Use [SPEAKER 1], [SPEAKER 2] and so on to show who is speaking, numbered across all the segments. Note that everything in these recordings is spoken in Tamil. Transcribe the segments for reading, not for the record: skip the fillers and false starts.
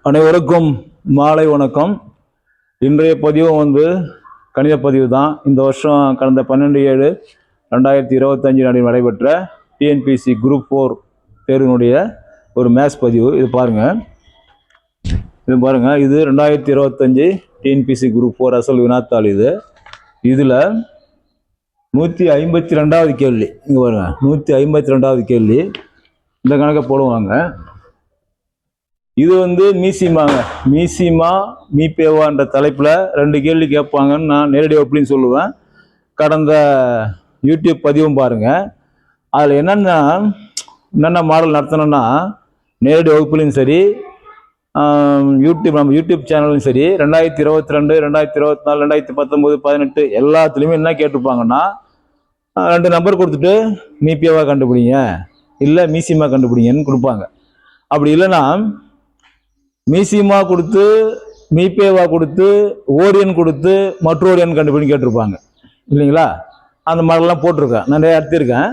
[SPEAKER 1] அனைவருக்கும் மாலை வணக்கம். இன்றைய பதிவு கணித பதிவு தான். இந்த வருஷம் கடந்த 12/7/2025 நடைபெற்ற டிஎன்பிஎஸ்சி குரூப் 4 தேர்வினுடைய ஒரு மேத்ஸ் பதிவு. இது பாருங்கள், இது 2025 டிஎன்பிஎஸ்சி குரூப் 4 அசல் வினாத்தாள். இதில் 152வது கேள்வி. இங்கே பாருங்கள், 152வது கேள்வி. இந்த கணக்கை போடுவாங்க. இது மீசிமா மீபேவான்ற தலைப்பில் 2 கேள்வி கேட்பாங்கன்னு நான் நேரடி வகுப்புலையும் சொல்லுவேன். கடந்த யூடியூப் பதிவும் பாருங்கள். அதில் என்னென்ன மாடல் நடத்தணும்னா, நேரடி வகுப்புலையும் சரி, நம்ம யூடியூப் சேனல்லையும் சரி, 2022, 2024, 2019, 18 எல்லாத்துலேயுமே என்ன கேட்டிருப்பாங்கன்னா, 2 நம்பர் கொடுத்துட்டு மீபேவா கண்டுபிடிங்க, இல்லை மீசிமா கண்டுபிடிங்கன்னு கொடுப்பாங்க. அப்படி இல்லைன்னா மீசிமா கொடுத்து மீபேவா கொடுத்து ஓரியன் கொடுத்து மற்றொரு எண் கண்டுபிடின்னு கேட்டிருப்பாங்க இல்லைங்களா? அந்த மாடல்லாம் போட்டிருக்கேன், நிறைய எடுத்திருக்கேன்.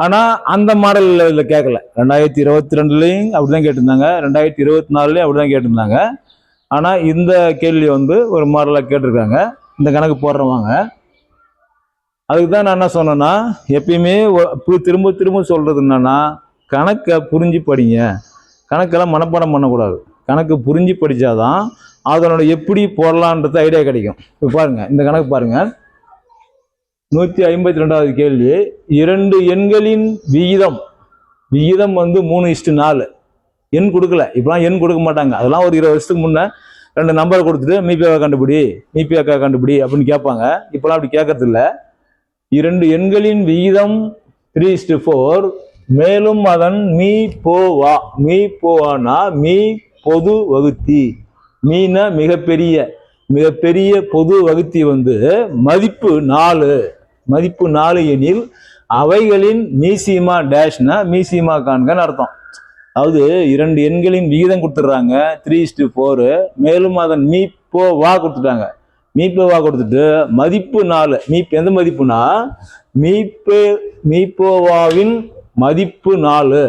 [SPEAKER 1] ஆனால் அந்த மாடல் இதில் கேட்கல. 2022லையும் அப்படி தான் கேட்டிருந்தாங்க, 2024லையும் அப்படி தான் கேட்டிருந்தாங்க. ஆனால் இந்த கேள்வி ஒரு மாடலாக கேட்டிருக்காங்க. இந்த கணக்கு போடுறவாங்க. அதுக்கு தான் நான் என்ன சொன்னேன்னா, எப்பயுமே திரும்ப திரும்ப சொல்கிறது என்னன்னா, கணக்கை புரிஞ்சு படிங்க. கணக்கெல்லாம் மனப்பாடம் பண்ணக்கூடாது. கணக்கு புரிஞ்சு படித்தாதான் அதனோட எப்படி போடலான்றது ஐடியா கிடைக்கும். இப்போ பாருங்கள், இந்த கணக்கு பாருங்கள். 152வது கேள்வி. 2 எண்களின் விகிதம் 3:4. எண் கொடுக்கல. இப்போலாம் எண் கொடுக்க மாட்டாங்க. அதெல்லாம் ஒரு 20 வருஷத்துக்கு முன்னே 2 நம்பரை கொடுத்துட்டு மீபேவா கண்டுபிடி அப்படின்னு கேட்பாங்க. இப்போலாம் அப்படி கேட்கறது இல்லை. 2 எண்களின் விகிதம் 3:4. மேலும் அதன் மீபோவானா மீ பொது வகுத்தி. மீன மிகப்பெரிய பொது வகுத்தி மதிப்பு 4 எனில் அவைகளின் மீசிமா டேஷ்னா மீசிமா காண்கன்னு அர்த்தம். அதாவது 2 எண்களின் விகிதம் கொடுத்துட்றாங்க 3:4. மேலும் அதன் மீபோவா கொடுத்துட்டாங்க. மீபோவா கொடுத்துட்டு மதிப்பு 4. எந்த மதிப்புனா மீபோவாவின் மதிப்பு 4.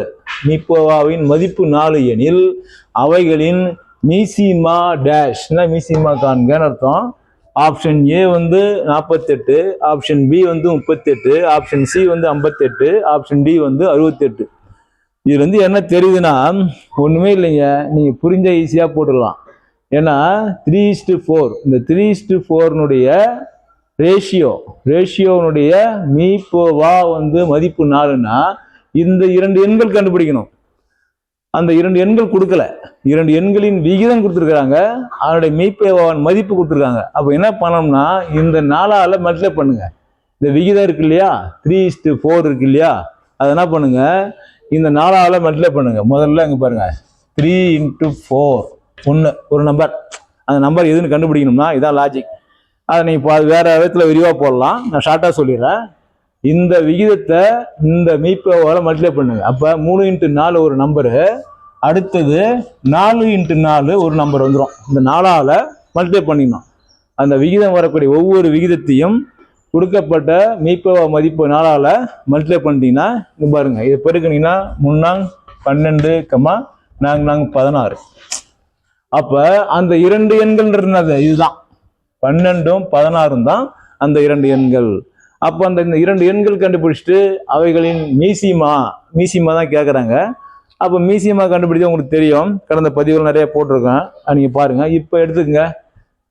[SPEAKER 1] மீபோவாவின் மதிப்பு 4 எனில் அவைகளின் மீசிமா டேஷ்னா மீசிமா காண்கன்னு அர்த்தம். Option A 48, option B 38, option C 58, option D 68. இது என்ன தெரியுதுன்னா, ஒன்றுமே இல்லைங்க, நீங்கள் புரிஞ்ச ஈஸியாக போட்டுடலாம். ஏன்னா 3:4, இந்த 3:4னுடைய ரேஷியோனுடைய மீபோவா மதிப்பு 4னா இந்த 2 எண்கள் கண்டுபிடிக்கணும். அந்த 2 எண்கள் கொடுக்கல. 2 எண்களின் விகிதம் கொடுத்துருக்காங்க, அதனுடைய மீபேவாவின் மதிப்பு கொடுத்துருக்காங்க. அப்போ என்ன பண்ணணும்னா, இந்த 4ஆல் மல்டிப்ளை பண்ணுங்க. இந்த விகிதம் இருக்கு இல்லையா, 3:4 இருக்கு இல்லையா, அதை என்ன பண்ணுங்க, இந்த 4ஆல் மல்டிப்ளை பண்ணுங்க. முதல்ல இங்கே பாருங்க, 3 × 4 ஒரு நம்பர். அந்த நம்பர் எதுன்னு கண்டுபிடிக்கணும்னா இதான் லாஜிக். அதை நீங்கள் வேற விதத்தில் விரிவாக போடலாம். நான் ஷார்ட்டாக சொல்லிடுறேன். இந்த விகிதத்தை இந்த மீபேவால் மல்டிப்ளை பண்ணுங்க. அப்போ 3 × 4 ஒரு நம்பரு, அடுத்தது 4 × 4 ஒரு நம்பர் வந்துடும். இந்த 4ஆல் மல்டிப்ளை பண்ணிடணும். அந்த விகிதம் வரக்கூடிய ஒவ்வொரு விகிதத்தையும் கொடுக்கப்பட்ட மீபேவா மதிப்பு 4ஆல் மல்டிப்ளை பண்ணிட்டீங்கன்னா இங்கே பாருங்க, இதை பெருக்கினீங்கன்னா 3×12, 4×16. அப்போ அந்த 2 எண்கள்ன்றது இதுதான், 12ம் 16ம் தான் அந்த 2 எண்கள். அப்போ அந்த 2 எண்கள் கண்டுபிடிச்சிட்டு அவைகளின் மீசிமா தான் கேட்குறாங்க. அப்போ மீசிமா கண்டுபிடிச்சா உங்களுக்கு தெரியும், கடந்த பதிவுகள் நிறைய போட்டிருக்கேன், நீங்கள் பாருங்கள். இப்போ எடுத்துக்கங்க,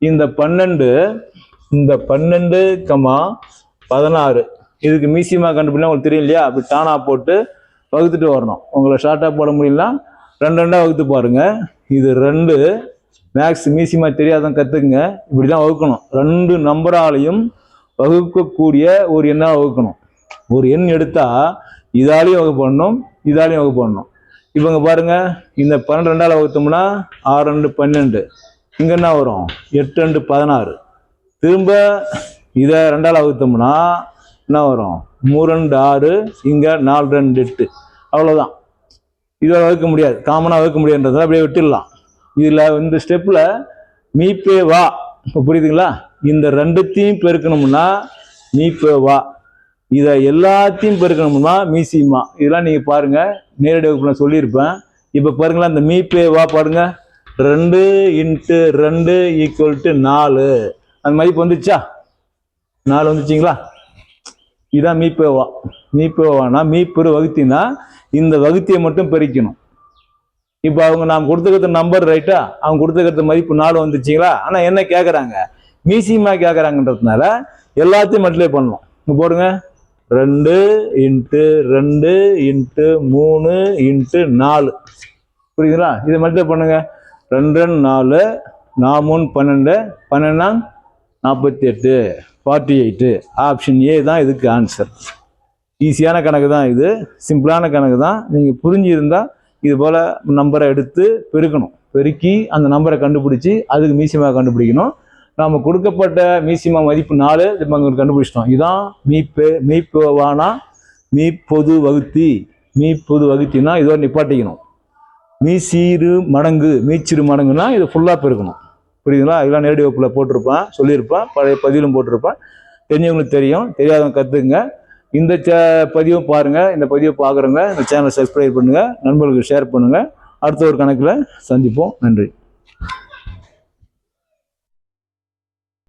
[SPEAKER 1] இந்த 12, 16 இதுக்கு மீசிமா கண்டுபிடிச்சா உங்களுக்கு தெரியும் இல்லையா? அப்படி டானா போட்டு வகுத்துட்டு வரணும். உங்களை ஷார்ட்டாக போட முடியலன்னா 2 வகுத்து பாருங்க. இது 2 மேக்ஸ் மீசிமா தெரியாதான் கற்றுக்குங்க. இப்படி தான் வகுக்கணும். 2 நம்பராலையும் வகுக்கக்கூடிய ஒரு எண்ணாக வகுக்கணும். ஒரு எண் எடுத்தா இதாலையும் வகுப்பு பண்ணணும், இதாலையும் வகுப்பு பண்ணணும். இவங்க பாருங்க, இந்த 12 வகுத்தோம்னா 6 2 12. இங்க என்ன வரும்? 8 2 16. திரும்ப இதை 2ஆல் வகுத்தோம்னா என்ன வரும்? 3 2 6. இங்க 4 2 8. அவ்வளவுதான். இதை வகுக்க முடியாது, காமனா வகுக்க முடியாதுன்றதை அப்படியே விட்டுடலாம். இதுல இந்த ஸ்டெப்ல மீபேவா இப்போ புரியுதுங்களா? இந்த 2த்தையும் பெருக்கணும்னா மீபேவா, இதை எல்லாத்தையும் பெருக்கணும்னா மீசிமா. இதெல்லாம் நீங்கள் பாருங்கள், நேரடி வகுப்பு நான் சொல்லியிருப்பேன். இப்போ பாருங்களா, இந்த மீப்பேவா பாருங்க, 2 × 2 = 4. அந்த மதிப்பு வந்துச்சா? 4 வந்துச்சிங்களா? இதுதான் மீப்பேவா. மீப்பேவானா மீப்பெரு வகுத்தினா இந்த வகுத்தியை மட்டும் பெருக்கணும். இப்போ அவங்க நாம் கொடுத்துருக்க நம்பர் ரைட்டா, அவங்க கொடுத்துருக்க மதிப்பு 4 வந்துச்சுங்களா? ஆனால் என்ன கேட்குறாங்க, மீசிமா கேட்குறாங்கன்றதுனால எல்லாத்தையும் மல்டிப்ளை பண்ணணும். இப்போ போடுங்க, 2 × 2 × 3 × 4. புரியுதுங்களா? இதை மல்டிப்ளை பண்ணுங்க. 2 4, 4 12, 12 48, 48. ஆப்ஷன் ஏ தான் இதுக்கு ஆன்சர். ஈஸியான கணக்கு தான் இது, சிம்பிளான கணக்கு தான். நீங்கள் புரிஞ்சிருந்தா இது போல் நம்பரை எடுத்து பெருக்கணும். பெருக்கி அந்த நம்பரை கண்டுபிடிச்சி அதுக்கு மீசிமா கண்டுபிடிக்கணும். நம்ம கொடுக்கப்பட்ட மீசிமா மதிப்பு 4, இப்போ அங்கே கண்டுபிடிச்சிட்டோம். இதுதான் மீப்பேவானா மீப்பொது வகுத்தி. மீப்பொது வகுத்தினா இதோட நிப்பாட்டிக்கணும். மீச்சிறு மடங்குனா இது ஃபுல்லாக பெருக்கணும். புரியுதுங்களா? இதெல்லாம் நேரடி வகுப்பில் போட்டிருப்பேன், சொல்லியிருப்பேன், பழைய பதிவிலும் போட்டிருப்பேன். தெரிஞ்சவங்களுக்கு தெரியும், தெரியாதவங்க கற்றுக்குங்க. இந்த பதிவை பாருங்கள். இந்த பதிவை பார்க்குறவங்க இந்த சேனலை சப்ஸ்கிரைப் பண்ணுங்கள், நண்பர்களுக்கு ஷேர் பண்ணுங்கள். அடுத்த ஒரு கணக்கில் சந்திப்போம். நன்றி.